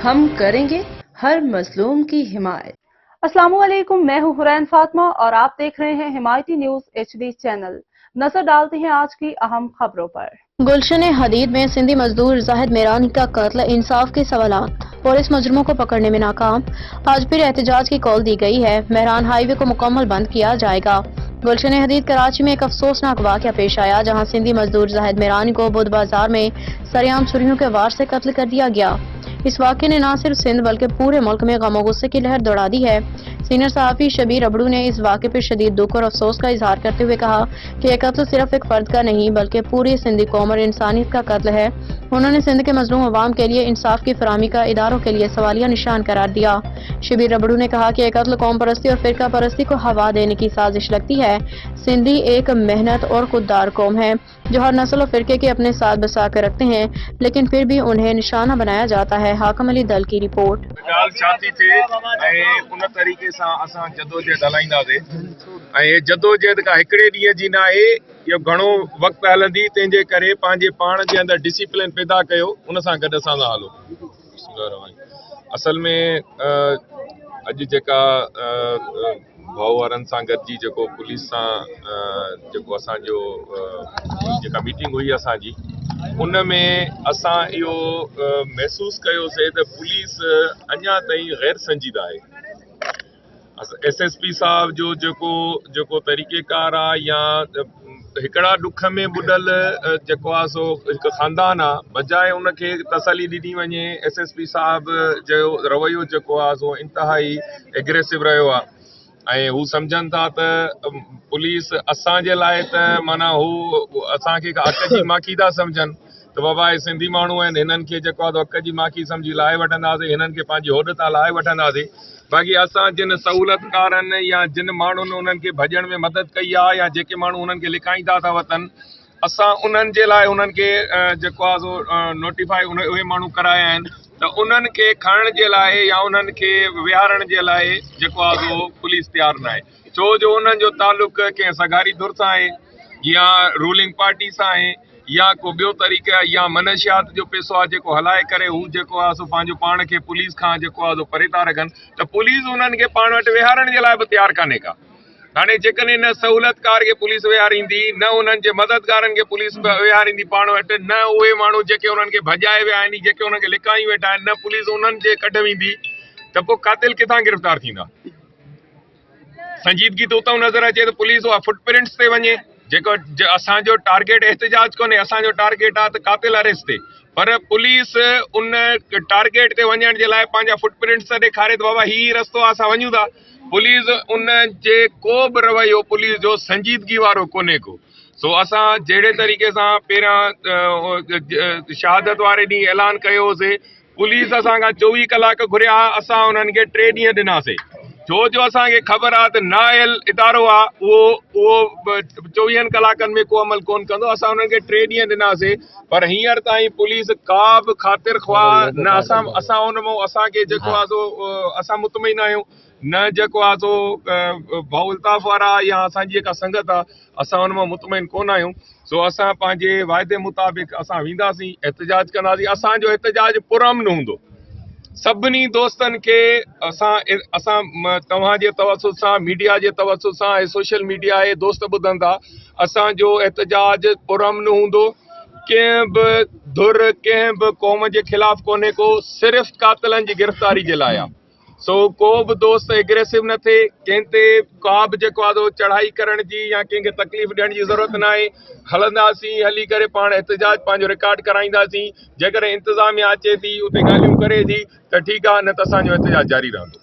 हम करेंगे हर मजलूम की हिमायत। अस्सलामुअलैकुम, मैं हूं हुरैन फातिमा और आप देख रहे हैं हिमायती न्यूज HD चैनल। नजर डालते हैं आज की अहम खबरों पर। गुलशन हदीद में सिंधी मजदूर जाहिद मेरानी का कत्ल, इंसाफ के सवालात, पुलिस मुजरिमों को पकड़ने में नाकाम। आज फिर एहतजाज की कॉल दी गई है। मेहरान हाईवे को मुकम्मल बंद किया जाएगा। गुलशन हदीद कराची में एक अफसोसनाक वाक़या पेश आया, जहां सिंधी मजदूर जाहिद मेरानी को बुध बाजार में सरेआम छुरियों के वार से कत्ल कर दिया गया। इस वाक़े ने न सिर्फ सिंध बल्कि पूरे मुल्क में गम और गुस्से की लहर दौड़ा दी है। सीनियर सहाफ़ी शबीर अबड़ू ने इस वाक़े पर शदीद दुख और अफसोस का इजहार करते हुए कहा कि यह कत्ल सिर्फ एक फर्द का नहीं बल्कि पूरी सिंधी कौम और इंसानियत का कत्ल है। उन्होंने सिंध के मजलूम अवाम के लिए इंसाफ की फराहमी का इदारों के लिए सवालिया निशान करार दिया। शबीर अबड़ू ने कहा कि यह कत्ल कौम परस्ती और फिरका परस्ती को हवा देने की साजिश लगती है। सिंधी एक मेहनत और खुददार कौम है जो हर नस्ल और फिरके के अपने साथ बसा कर रखते हैं, लेकिन फिर भी उन्हें निशाना बनाया जाता है। हाकम अली दल की रिपोर्ट। उन तरीक़े सां असां जदोजहद हलाईंदासीं ऐं जदोजहद का हिकिड़े ॾींहं जी न आहे, इहो घणो वक़्तु हलंदी। तंहिंजे करे पंहिंजे पाण जे अंदरि डिसिप्लिन पैदा कयो, उन सां गॾु असां सां हलो। असल में अॼु जेका भाउ वारनि सां गॾिजी जेको पुलिस सां जेको असांजो जेका मीटिंग हुई असांजी, उन में असां इहो महसूसु कयोसीं त पुलिस अञा ताईं गैर संजीदा आहे। SSP साहब जो जेको तरीक़ेकार आहे या हिकिड़ा ॾुख में ॿुॾल जेको आहे सो हिकु ख़ानदान आहे, बजाए उनखे तसली ॾिनी वञे। SSP साहब जो रवैयो जेको आहे सो इंतिहाई एग्रेसिव रहियो आहे ऐं हू सम्झनि था त पुलिस असांजे लाइ त माना हू असांखे हक़ जी माखी था सम्झनि त बाबा हे सिंधी माण्हू आहिनि, हिननि खे जेको आहे हक़ जी माखी सम्झी लाहे वठंदासीं, हिननि खे पंहिंजी होॾ तां लाहे वठंदासीं। बाक़ी असां जिन सहूलियतकारनि या जिन माण्हुनि उन्हनि खे भॼण में मदद कई आहे या जेके माण्हू उन्हनि खे लिकाईंदा था वतन, असां उन्हनि जे लाइ उन्हनि खे जेको आहे सो नोटिफाई उहे माण्हू कराया आहिनि त उन्हनि खे खणण जे लाइ या उन्हनि खे विहारण जे लाइ जेको आहे सो पुलिस तयारु न आहे। छो जो उन्हनि जो तालुक़ कंहिं सगारी धुर सां आहे या रूलिंग पार्टी सां आहे या को ॿियो तरीक़ा या मनशियात जो पैसो आहे जेको हलाए करे हू जेको आहे सो पंहिंजो पाण खे पुलिस खां जेको आहे सो परे था रखनि, त पुलिस उन्हनि खे पाण वटि विहारण जे लाइ बि तयारु कान्हे का। हाणे जेकॾहिं न सहूलियतकार खे पुलिस विहारींदी, न उन्हनि जे मददगारनि खे पुलिस विहारींदी पाण वटि, न उहे माण्हू जेके उन्हनि खे भॼाए विया आहिनि, जेके उन्हनि खे लिकाई वेठा आहिनि, न पुलिस उन्हनि जे कढ वेंदी, त पोइ कातिल किथां गिरफ़्तार थींदा? संजीदगी त उतां नज़र अचे त पुलिस उहा फुटप्रिंट्स ते वञे। जेको असांजो टारगेट एहतजाज कोन्हे, असांजो टारगेट आहे त कातिल अरेस्ट थिए, पर पुलिस उन टारगेट ते वञण जे लाइ पंहिंजा फुटप्रिंट्स ॾेखारे त बाबा ही रस्तो आहे, असां वञूं था। पुलिस उन जे को बि रवैयो पुलिस जो संजीदगी वारो कोन्हे को। सो असां जहिड़े तरीक़े सां पहिरियां शहादत वारे ॾींहुं ऐलान कयोसीं, पुलिस असां खां 24 कलाक घुरिया, असां उन्हनि खे 3 ॾींहं ॾिनासीं। छो जो असांखे ख़बर आहे त नायल इदारो आहे उहो 24 कलाकनि में को अमल कोन कंदो। असां उन्हनि खे 3 ॾींहं ॾिनासीं, पर हींअर ताईं पुलिस का बि ख़ातिर ख़्वाह न असां उन मां असांखे जेको आहे सो असां मुतमइन आहियूं, न जेको आहे सो भाउ अल्ताफ़ वारा या असांजी जेका संगत आहे असां उन मां मुतमइन कोन आहियूं। सो असां पंहिंजे वाइदे मुताबिक़ असां वेंदासीं, एहतजाज कंदासीं। असांजो एहतजाज पुरअमन हूंदो। सभिनी दोस्तनि खे असां तव्हांजे तवसुस सां, मीडिया जे तवसुस सां ऐं सोशल मीडिया जे दोस्त ॿुधनि था, असांजो एहतजाज पुरअमन हूंदो। कंहिं बि धुर कंहिं बि क़ौम जे ख़िलाफ़ कोन्हे को, सिर्फ़ु कातिलनि जी गिरफ़्तारी जे लाइ आहे। सो को बि दोस्त एग्रेसिव न थिए, कंहिं ते का बि जेको आहे चढ़ाई करण जी या कंहिंखे तकलीफ़ ॾियण जी ज़रूरत न आहे। हलंदासीं, हली करे पाण एहतजाज पंहिंजो रिकॉर्ड कराईंदासीं। जेकॾहिं इंतिज़ामिया अचे थी, उते ॻाल्हियूं करे थी त ठीकु आहे, न त असांजो एहतजाज जारी रहंदो।